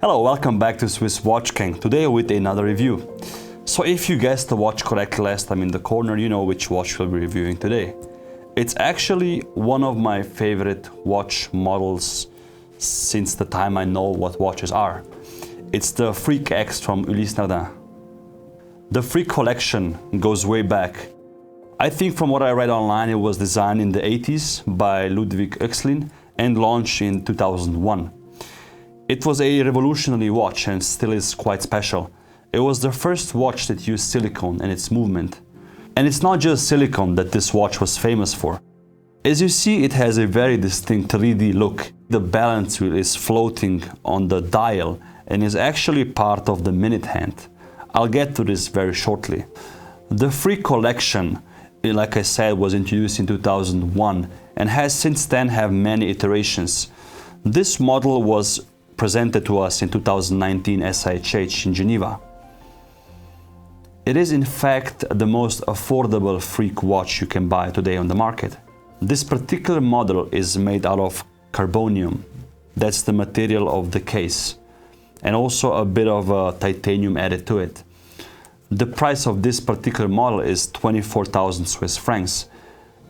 Hello, welcome back to Swiss Watch King. Today with another review. So if you guessed the watch correctly last time in the corner, you know which watch we'll be reviewing today. It's actually one of my favorite watch models since the time I know what watches are. It's the Freak X from Ulysse Nardin. The Freak collection goes way back. I think from what I read online, it was designed in the 80s by Ludwig Oechslin and launched in 2001. It was a revolutionary watch and still is quite special. It was the first watch that used silicone in its movement. And it's not just silicone that this watch was famous for. As you see, it has a very distinct 3D look. The balance wheel is floating on the dial and is actually part of the minute hand. I'll get to this very shortly. The Freak collection, like I said, was introduced in 2001 and has since then have many iterations. This model was presented to us in 2019 SIHH in Geneva. It is in fact the most affordable Freak watch you can buy today on the market. This particular model is made out of carbonium. That's the material of the case. And also a bit of titanium added to it. The price of this particular model is 24,000 Swiss francs.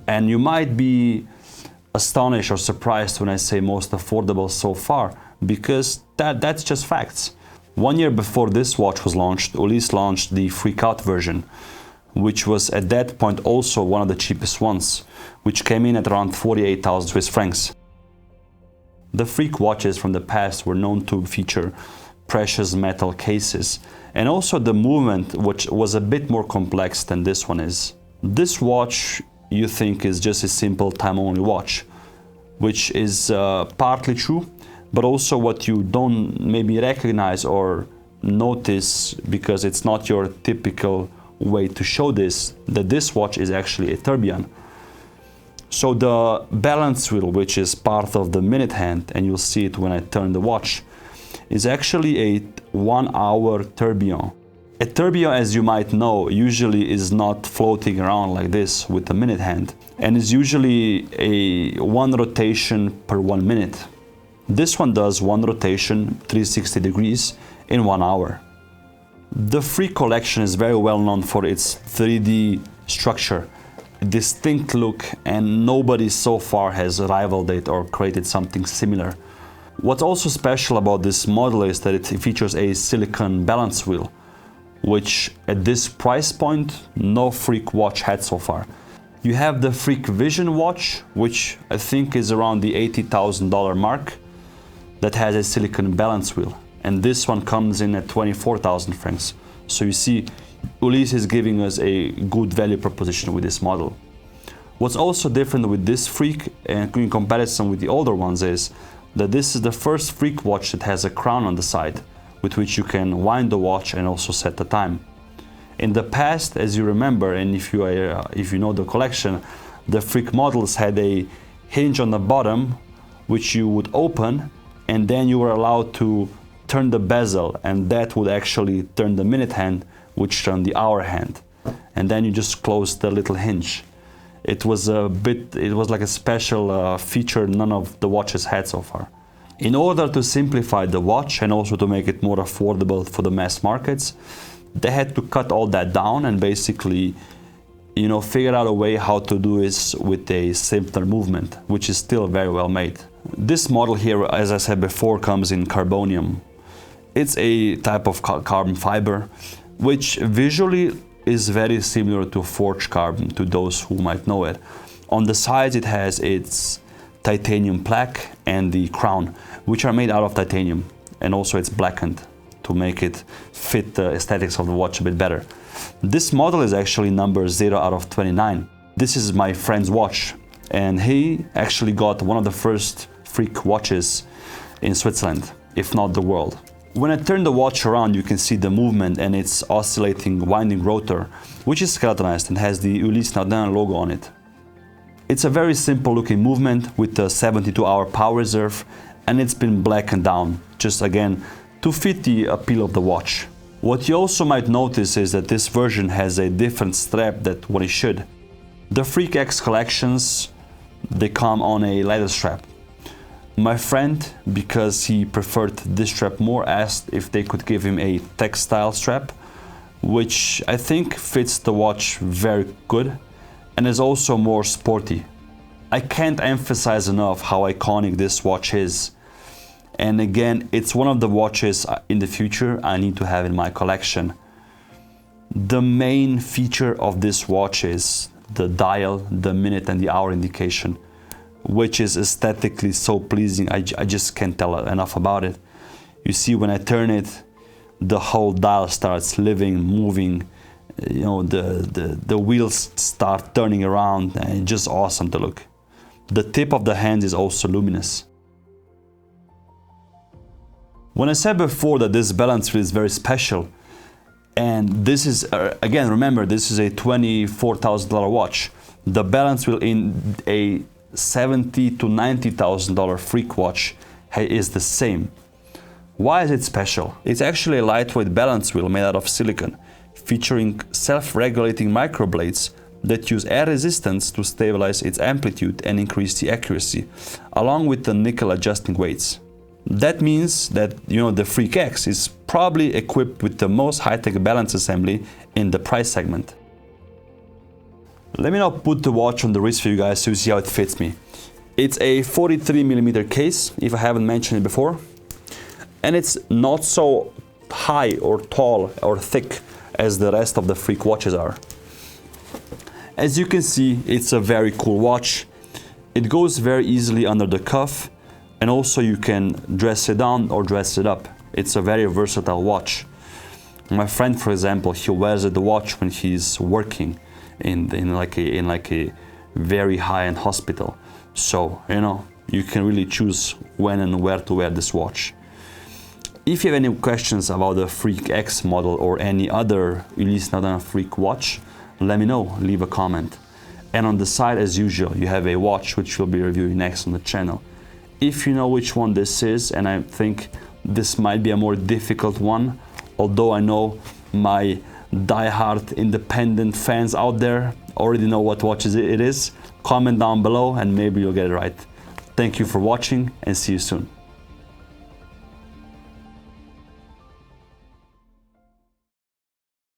And you might be astonished or surprised when I say most affordable so far, because that's just facts. 1 year before this watch was launched, Ulysse launched the Freak Out version, which was at that point also one of the cheapest ones, which came in at around 48,000 Swiss francs. The Freak watches from the past were known to feature precious metal cases, and also the movement, which was a bit more complex than this one is. This watch you think is just a simple time-only watch, which is partly true, but also what you don't maybe recognize or notice, because it's not your typical way to show this, that this watch is actually a tourbillon. So the balance wheel, which is part of the minute hand, and you'll see it when I turn the watch, is actually a 1 hour tourbillon. A tourbillon, as you might know, usually is not floating around like this with the minute hand, and is usually a 1 rotation per 1 minute. This one does 1 rotation, 360 degrees, in 1 hour. The Freak collection is very well known for its 3D structure, distinct look, and nobody so far has rivaled it or created something similar. What's also special about this model is that it features a silicone balance wheel, which at this price point, no Freak watch had so far. You have the Freak Vision watch, which I think is around the $80,000 mark, that has a silicone balance wheel. And this one comes in at 24,000 francs. So you see, Ulysse is giving us a good value proposition with this model. What's also different with this Freak, and in comparison with the older ones, is that this is the first Freak watch that has a crown on the side, with which you can wind the watch and also set the time. In the past, as you remember, and if you know the collection, the Freak models had a hinge on the bottom, which you would open, and then you were allowed to turn the bezel, and that would actually turn the minute hand, which turned the hour hand. And then you just close the little hinge. It was like a special feature none of the watches had so far. In order to simplify the watch and also to make it more affordable for the mass markets, they had to cut all that down and basically, figure out a way how to do this with a simpler movement, which is still very well made. This model here, as I said before, comes in carbonium. It's a type of carbon fiber, which visually is very similar to forged carbon, to those who might know it. On the sides it has its titanium plaque and the crown, which are made out of titanium, and also it's blackened to make it fit the aesthetics of the watch a bit better. This model is actually number 0 out of 29. This is my friend's watch, and he actually got one of the first Freak watches in Switzerland, if not the world. When I turn the watch around, you can see the movement and its oscillating winding rotor, which is skeletonized and has the Ulysse Nardin logo on it. It's a very simple looking movement with a 72-hour power reserve, and it's been blackened down, just again to fit the appeal of the watch. What you also might notice is that this version has a different strap than what it should. The Freak X collections, they come on a leather strap. My friend, because he preferred this strap more, asked if they could give him a textile strap, which I think fits the watch very good and is also more sporty. I can't emphasize enough how iconic this watch is. And again, it's one of the watches in the future I need to have in my collection. The main feature of this watch is the dial, the minute and the hour indication, which is aesthetically so pleasing. I just can't tell enough about it. You see, when I turn it, the whole dial starts living, moving. You know, the wheels start turning around, and it's just awesome to look. The tip of the hand is also luminous. When I said before that this balance wheel is very special, and this is, again, remember, this is a $24,000 watch. The balance wheel in a $70,000 to $90,000 Freak watch is the same. Why is it special? It's actually a lightweight balance wheel made out of silicon, featuring self-regulating microblades that use air resistance to stabilize its amplitude and increase the accuracy, along with the nickel adjusting weights. That means that, you know, the Freak X is probably equipped with the most high-tech balance assembly in the price segment. Let me now put the watch on the wrist for you guys so you see how it fits me. It's a 43mm case, if I haven't mentioned it before, and it's not so high or tall or thick as the rest of the Freak watches are. As you can see, it's a very cool watch. It goes very easily under the cuff, and also you can dress it down or dress it up. It's a very versatile watch. My friend, for example, he wears the watch when he's working in like a very high-end hospital. So, you know, you can really choose when and where to wear this watch. If you have any questions about the Freak X model or any other Ulysse Nardin Freak watch, let me know, leave a comment. And on the side, as usual, you have a watch which we'll be reviewing next on the channel. If you know which one this is, and I think this might be a more difficult one, although I know my die-hard independent fans out there already know what watch it is, comment down below and maybe you'll get it right. Thank you for watching and see you soon.